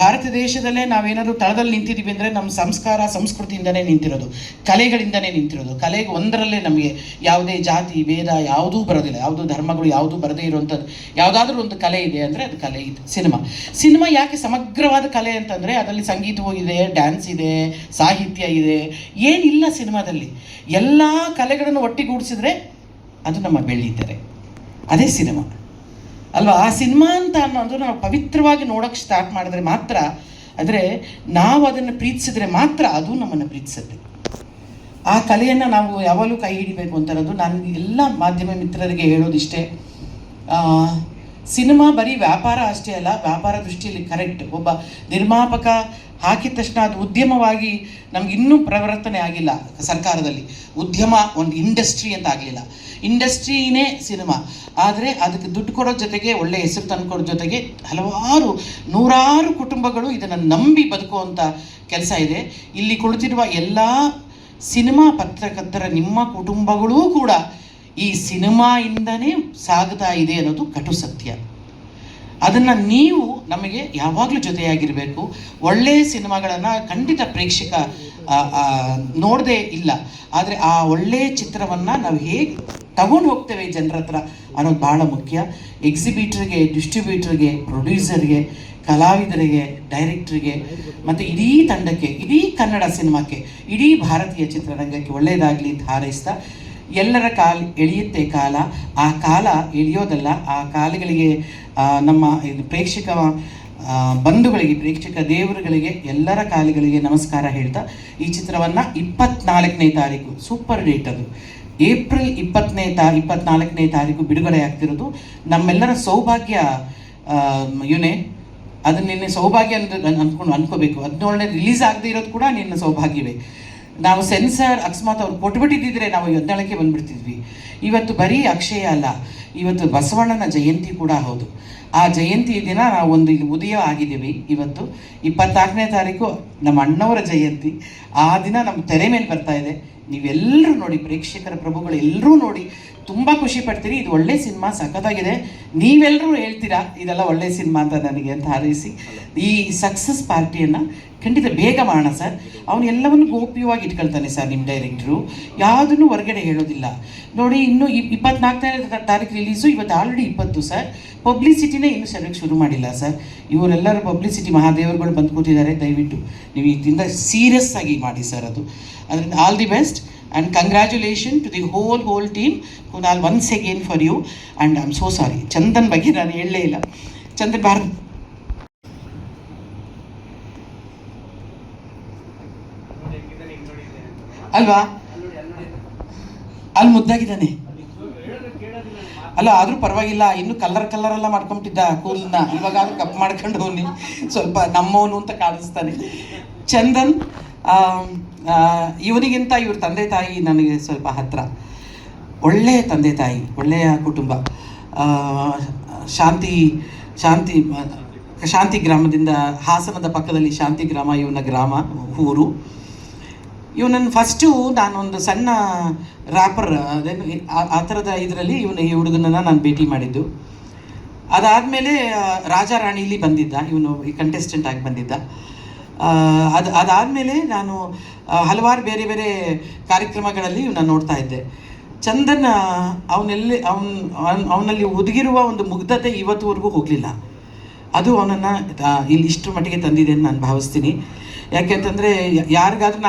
ಭಾರತ ದೇಶದಲ್ಲೇ ನಾವೇನಾದರೂ ತಳದಲ್ಲಿ ನಿಂತಿದ್ದೀವಿ ಅಂದರೆ ನಮ್ಮ ಸಂಸ್ಕಾರ ಸಂಸ್ಕೃತಿಯಿಂದನೇ ನಿಂತಿರೋದು, ಕಲೆಗಳಿಂದನೇ ನಿಂತಿರೋದು. ಕಲೆಗೆ ಒಂದರಲ್ಲೇ ನಮಗೆ ಯಾವುದೇ ಜಾತಿ ಭೇದ ಯಾವುದೂ ಬರೋದಿಲ್ಲ, ಯಾವುದೂ ಧರ್ಮಗಳು ಯಾವುದೂ ಬರದೇ ಇರುವಂಥದ್ದು ಯಾವುದಾದ್ರೂ ಒಂದು ಕಲೆ ಇದೆ ಅಂದರೆ ಅದು ಕಲೆ ಇದೆ. ಸಿನಿಮಾ ಯಾಕೆ ಸಮಗ್ರವಾದ ಕಲೆ ಅಂತಂದರೆ ಅದರಲ್ಲಿ ಸಂಗೀತವೂ ಇದೆ, ಡ್ಯಾನ್ಸ್ ಇದೆ, ಸಾಹಿತ್ಯ ಇದೆ. ಏನಿಲ್ಲ ಸಿನಿಮಾದಲ್ಲಿ, ಎಲ್ಲ ಕಲೆಗಳನ್ನು ಒಟ್ಟಿಗೂಡಿಸಿದ್ರೆ ಅದು ನಮ್ಮ ಬೆಳ್ಳಿತೆರೆ, ಅದೇ ಸಿನಿಮಾ ಅಲ್ವಾ? ಆ ಸಿನಿಮಾ ಅಂತ ಅನ್ನೋದು ನಾವು ಪವಿತ್ರವಾಗಿ ನೋಡೋಕ್ಕೆ ಸ್ಟಾರ್ಟ್ ಮಾಡಿದ್ರೆ ಮಾತ್ರ, ಅಂದರೆ ನಾವು ಅದನ್ನು ಪ್ರೀತಿಸಿದ್ರೆ ಮಾತ್ರ ಅದು ನಮ್ಮನ್ನು ಪ್ರೀತಿಸುತ್ತೆ. ಆ ಕಲೆಯನ್ನು ನಾವು ಯಾವಾಗಲೂ ಕೈ ಹಿಡಿಬೇಕು ಅಂತ ಅನ್ನೋದು ನಾನು ಎಲ್ಲ ಮಾಧ್ಯಮ ಮಿತ್ರರಿಗೆ ಹೇಳೋದಿಷ್ಟೇ. ಸಿನಿಮಾ ಬರೀ ವ್ಯಾಪಾರ ಅಷ್ಟೇ ಅಲ್ಲ, ವ್ಯಾಪಾರ ದೃಷ್ಟಿಯಲ್ಲಿ ಕರೆಕ್ಟ್. ಒಬ್ಬ ನಿರ್ಮಾಪಕ ಹಾಕಿದ ತಕ್ಷಣ ಅದು ಉದ್ಯಮವಾಗಿ ನಮ್ಗೆ ಇನ್ನೂ ಪರಿವರ್ತನೆ ಆಗಿಲ್ಲ. ಸರ್ಕಾರದಲ್ಲಿ ಉದ್ಯಮ ಒಂದು ಇಂಡಸ್ಟ್ರಿ ಅಂತ ಆಗಲಿಲ್ಲ. ಇಂಡಸ್ಟ್ರಿನೇ ಸಿನಿಮಾ. ಆದರೆ ಅದಕ್ಕೆ ದುಡ್ಡು ಕೊಡೋ ಜೊತೆಗೆ ಒಳ್ಳೆಯ ಹೆಸರು ತಂದುಕೊಡೋ ಜೊತೆಗೆ ನೂರಾರು ಕುಟುಂಬಗಳು ಇದನ್ನು ನಂಬಿ ಬದುಕುವಂಥ ಕೆಲಸ ಇದೆ. ಇಲ್ಲಿ ಕುಳಿತಿರುವ ಎಲ್ಲ ಸಿನಿಮಾ ಪತ್ರಕರ್ತರ ನಿಮ್ಮ ಕುಟುಂಬಗಳೂ ಕೂಡ ಈ ಸಿನಿಮಾಯಿಂದನೇ ಸಾಗ್ತಾ ಇದೆ ಅನ್ನೋದು ಕಟು ಸತ್ಯ. ಅದನ್ನು ನೀವು ನಮಗೆ ಯಾವಾಗಲೂ ಜೊತೆಯಾಗಿರಬೇಕು. ಒಳ್ಳೆಯ ಸಿನಿಮಾಗಳನ್ನು ಖಂಡಿತ ಪ್ರೇಕ್ಷಕ ನೋಡದೇ ಇಲ್ಲ, ಆದರೆ ಆ ಒಳ್ಳೆಯ ಚಿತ್ರವನ್ನು ನಾವು ಹೇಗೆ ತಗೊಂಡು ಹೋಗ್ತೇವೆ ಜನರ ಹತ್ರ ಅನ್ನೋದು ಭಾಳ ಮುಖ್ಯ. ಎಕ್ಸಿಬಿಟ್ರಿಗೆ, ಡಿಸ್ಟ್ರಿಬ್ಯೂಟರ್ಗೆ, ಪ್ರೊಡ್ಯೂಸರ್ಗೆ, ಕಲಾವಿದರಿಗೆ, ಡೈರೆಕ್ಟ್ರಿಗೆ ಮತ್ತು ಇಡೀ ತಂಡಕ್ಕೆ, ಇಡೀ ಕನ್ನಡ ಸಿನಿಮಾಕ್ಕೆ, ಇಡೀ ಭಾರತೀಯ ಚಿತ್ರರಂಗಕ್ಕೆ ಒಳ್ಳೆಯದಾಗಲಿ ಅಂತ ಹಾರೈಸ್ತಾ, ಎಲ್ಲರ ಎಳೆಯುತ್ತೆ ಕಾಲ. ಆ ಕಾಲ ಎಳೆಯೋದಲ್ಲ, ಆ ಕಾಲಗಳಿಗೆ ನಮ್ಮ ಪ್ರೇಕ್ಷಕ ಬಂಧುಗಳಿಗೆ, ಪ್ರೇಕ್ಷಕ ದೇವರುಗಳಿಗೆ, ಎಲ್ಲರ ಕಾಲಗಳಿಗೆ ನಮಸ್ಕಾರ ಹೇಳ್ತಾ ಈ ಚಿತ್ರವನ್ನು 24ನೇ ತಾರೀಕು, ಸೂಪರ್ ಡೇಟ್ ಅದು, ಏಪ್ರಿಲ್ 24ನೇ ತಾರೀಕು ಬಿಡುಗಡೆ ಆಗ್ತಿರೋದು. ನಮ್ಮೆಲ್ಲರ ಸೌಭಾಗ್ಯ ಅದು ನಿನ್ನೆ ಸೌಭಾಗ್ಯ ಅನ್ಕೋಬೇಕು. 17ನೇ ರಿಲೀಸ್ ಆಗದೆ ಇರೋದು ಕೂಡ ನಿನ್ನ ಸೌಭಾಗ್ಯವೇ. ನಾವು ಸೆನ್ಸರ್ ಅಕಸ್ಮಾತ್ ಅವ್ರು ಕೊಟ್ಬಿಟ್ಟಿದ್ದರೆ ನಾವು 17ಕ್ಕೆ ಬಂದುಬಿಡ್ತಿದ್ವಿ. ಇವತ್ತು ಬರೀ ಅಕ್ಷಯ ಅಲ್ಲ, ಇವತ್ತು ಬಸವಣ್ಣನ ಜಯಂತಿ ಕೂಡ ಹೌದು. ಆ ಜಯಂತಿ ದಿನ ನಾವು ಒಂದು ಇಲ್ಲಿ ಉದಯ ಆಗಿದ್ದೀವಿ. ಇವತ್ತು 24ನೇ ತಾರೀಕು ನಮ್ಮ ಅಣ್ಣವರ ಜಯಂತಿ. ಆ ದಿನ ನಮ್ಮ ತೆರೆ ಮೇಲೆ ಬರ್ತಾ ಇದೆ. ನೀವೆಲ್ಲರೂ ನೋಡಿ, ಪ್ರೇಕ್ಷಕರ ಪ್ರಭುಗಳು ಎಲ್ಲರೂ ನೋಡಿ ತುಂಬ ಖುಷಿ ಪಡ್ತೀರಿ. ಇದು ಒಳ್ಳೆ ಸಿನಿಮಾ, ಸಖತ್ತಾಗಿದೆ. ನೀವೆಲ್ಲರೂ ಹೇಳ್ತೀರಾ ಇದೆಲ್ಲ ಒಳ್ಳೆ ಸಿನಿಮಾ ಅಂತ ನನಗೆ ಅಂತ ಹಾರೈಸಿ ಈ ಸಕ್ಸಸ್ ಪಾರ್ಟಿಯನ್ನು ಖಂಡಿತ ಬೇಗ ಮಾಡೋಣ ಸರ್. ಅವನು ಎಲ್ಲವನ್ನು ಗೋಪ್ಯವಾಗಿ ಇಟ್ಕೊಳ್ತಾನೆ ಸರ್ ನಿಮ್ಮ ಡೈರೆಕ್ಟ್ರು, ಯಾವುದನ್ನು ಹೊರಗಡೆ ಹೇಳೋದಿಲ್ಲ. ನೋಡಿ, ಇನ್ನು 24ನೇ ತಾರೀಕು ರಿಲೀಸು, ಇವತ್ತು ಆಲ್ರೆಡಿ 20 ಸರ್. ಪಬ್ಲಿಸಿಟಿನೇ ಇನ್ನೂ ಸರಿಯಾಗಿ ಶುರು ಮಾಡಿಲ್ಲ ಸರ್. ಇವರೆಲ್ಲರೂ ಪಬ್ಲಿಸಿಟಿ ಮಹಾದೇವರುಗಳು ಬಂದು ಕೂತಿದ್ದಾರೆ. ದಯವಿಟ್ಟು ನೀವು ಇದರಿಂದ ಸೀರಿಯಸ್ ಆಗಿ ಮಾಡಿ ಸರ್. ಅದರಿಂದ all the best and congratulations to the whole team. Kunal, once again for you, and I'm so sorry, Chandan ಬಗ್ಗೆ ನಾನು ಹೇಳಲೇ ಇಲ್ಲ. ಚಂದನ್ ಭಾರತ್ ಅಲ್ವಾ, ಅಲ್ಲಿ ಮುದ್ದಾಗಿದ್ದಾನೆ ಅಲ್ಲ, ಆದರೂ ಪರವಾಗಿಲ್ಲ. ಇನ್ನು ಕಲರ್ ಎಲ್ಲ ಮಾಡ್ಕೊಂಬಿಟ್ಟಿದ್ದ ಕೂದಲನ್ನ, ಇವಾಗಾದ್ರೂ ಕಪ್ ಮಾಡ್ಕೊಂಡು ಹೋಗಿ ಸ್ವಲ್ಪ ನಮ್ಮವನು ಅಂತ ಕಾಣಿಸ್ತಾನೆ. ಚಂದನ್ ಇವನಿಗಿಂತ ಇವ್ರ ತಂದೆ ತಾಯಿ ನನಗೆ ಸ್ವಲ್ಪ ಹತ್ತಿರ. ಒಳ್ಳೆಯ ತಂದೆ ತಾಯಿ, ಒಳ್ಳೆಯ ಕುಟುಂಬ. ಶಾಂತಿ ಗ್ರಾಮದಿಂದ, ಹಾಸನದ ಪಕ್ಕದಲ್ಲಿ ಶಾಂತಿ ಗ್ರಾಮ ಇವನ ಊರು. ಇವನನ್ನು ಫಸ್ಟು ನಾನೊಂದು ಸಣ್ಣ ರ್ಯಾಪರ್ ಆ ಥರದ ಇದರಲ್ಲಿ ಈ ಹುಡುಗನನ್ನು ನಾನು ಭೇಟಿ ಮಾಡಿದ್ದು. ಅದಾದಮೇಲೆ ರಾಜಾ ರಾಣಿಲಿ ಬಂದಿದ್ದ ಇವನು, ಈ ಕಂಟೆಸ್ಟೆಂಟ್ ಆಗಿ ಬಂದಿದ್ದ. ಅದಾದಮೇಲೆ ನಾನು ಹಲವಾರು ಬೇರೆ ಬೇರೆ ಕಾರ್ಯಕ್ರಮಗಳಲ್ಲಿ ನಾನು ನೋಡ್ತಾ ಇದ್ದೆ. ಚಂದನ್ ಅವನಲ್ಲಿ ಒದಗಿರುವ ಒಂದು ಮುಗ್ಧತೆ ಇವತ್ತುವರೆಗೂ ಹೋಗಲಿಲ್ಲ. ಅದು ಅವನನ್ನು ಇಲ್ಲಿ ಇಷ್ಟರ ಮಟ್ಟಿಗೆ ತಂದಿದೆ ಅಂತ ನಾನು ಭಾವಿಸ್ತೀನಿ. ಯಾಕೆಂತಂದರೆ ಯಾರಿಗಾದ್ರೂ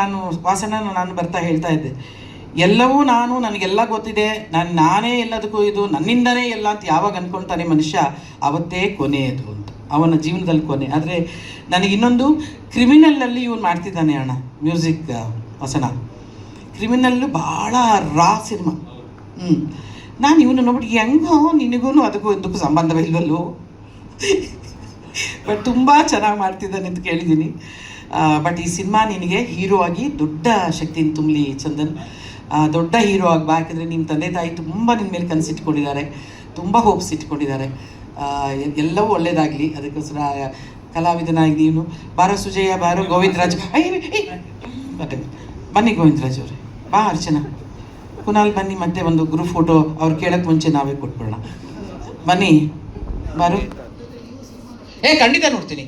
ನಾನು ಬರ್ತಾ ಹೇಳ್ತಾ ಇದ್ದೆ, ಎಲ್ಲವೂ ನನಗೆಲ್ಲ ಗೊತ್ತಿದೆ, ನಾನೇ ಎಲ್ಲದಕ್ಕೂ ಇದು ನನ್ನಿಂದನೇ ಎಲ್ಲ ಅಂತ ಯಾವಾಗ ಅಂದ್ಕೊಳ್ತಾನೆ ಮನುಷ್ಯ, ಅವತ್ತೇ ಕೊನೆಯದು ಅಂತ, ಅವನ ಜೀವನದಲ್ಲಿ ಕೊನೆ. ಆದರೆ ನನಗೆ ಇನ್ನೊಂದು, ಕ್ರಿಮಿನಲ್ಲಲ್ಲಿ ಇವನು ಮಾಡ್ತಿದ್ದಾನೆ ಅಣ್ಣ ಮ್ಯೂಸಿಕ್ ವಸನ. ಕ್ರಿಮಿನಲ್ಲು ಭಾಳ ರಾ ಸಿನಿಮಾ. ನಾನು ಇವನು ನೋಡ್ಬಿಟ್ಟು ಹೆಂಗೋ ನಿನಗೂ ಅದಕ್ಕೂ ಸಂಬಂಧವಿಲ್ವಲ್ಲೋ, ಬಟ್ ತುಂಬ ಚೆನ್ನಾಗಿ ಮಾಡ್ತಿದ್ದಾನೆ ಅಂತ ಕೇಳಿದ್ದೀನಿ. ಬಟ್ ಈ ಸಿನಿಮಾ ನಿನಗೆ ಹೀರೋ ಆಗಿ ದೊಡ್ಡ ಶಕ್ತಿನ ತುಂಬಲಿ ಚಂದನ್, ದೊಡ್ಡ ಹೀರೋ ಆಗಿ ಬಾ. ಯಾಕಂದರೆ ನಿಮ್ಮ ತಂದೆ ತಾಯಿ ತುಂಬ ನಿನ್ನ ಮೇಲೆ ಕನಸಿಟ್ಕೊಂಡಿದ್ದಾರೆ, ತುಂಬ ಹೋಪ್ಸ್ ಇಟ್ಕೊಂಡಿದ್ದಾರೆ. ಎಲ್ಲವೂ ಒಳ್ಳೇದಾಗಲಿ. ಅದಕ್ಕೋಸ್ಕರ ಕಲಾವಿದನಾಗಿ ನೀನು ಬಾರೋ ಸುಜಯ, ಬಾರೋ ಗೋವಿಂದರಾಜ್, ಮತ್ತೆ ಬನ್ನಿ ಗೋವಿಂದರಾಜ್ ಅವರೇ, ಬಾ ಅರ್ಚನಾ, ಕುನಾಲ್ ಬನ್ನಿ, ಮತ್ತೆ ಒಂದು ಗ್ರೂಪ್ ಫೋಟೋ ಅವ್ರು ಕೇಳೋಕ್ಕೆ ಮುಂಚೆ ನಾವೇ ಕೊಟ್ಬಿಡೋಣ. ಬನ್ನಿ ಬಾರು. ಖಂಡಿತ ನೋಡ್ತೀನಿ.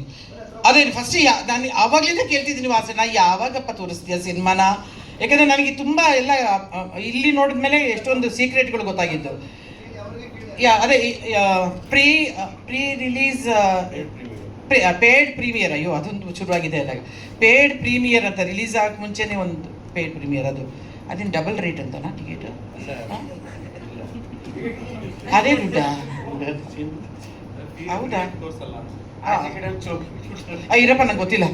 ಅದೇ ಫಸ್ಟ್ ನಾನು ಆವಾಗಲಿಂದ ಕೇಳ್ತಿದ್ದೀನಿ ವಾಸನ, ಯಾವಾಗಪ್ಪ ತೋರಿಸ್ತೀಯ ಸಿನಿಮಾನ? ಯಾಕಂದರೆ ನನಗೆ ತುಂಬ ಎಲ್ಲ ಇಲ್ಲಿ ನೋಡಿದ್ಮೇಲೆ ಎಷ್ಟೊಂದು ಸೀಕ್ರೆಟ್ಗಳು ಗೊತ್ತಾಗಿದ್ದು. ಅದೇ ಪ್ರೀ ರಿಲೀಸ್ ಪೇಯ್ಡ್ ಪ್ರೀಮಿಯರ್, ಅಯ್ಯೋ ಅದೊಂದು ಶುರುವಾಗಿದೆ ಅಲ್ಲ, ಪೇಯ್ಡ್ ಪ್ರೀಮಿಯರ್ ಅಂತ ರಿಲೀಸ್ ಆಗ ಮುಂಚೆನೇ ಒಂದು ಪೇಯ್ಡ್ ಪ್ರೀಮಿಯರ್, ಅದೇನು ಡಬಲ್ ರೇಟ್ ಅಂತನಾ ಟಿಕೆಟ್? ಅದೇ ದುಡ್ಡಾ? ಹೌದಾ? ಇರಪ್ಪ ನಂಗೆ ಗೊತ್ತಿಲ್ಲ.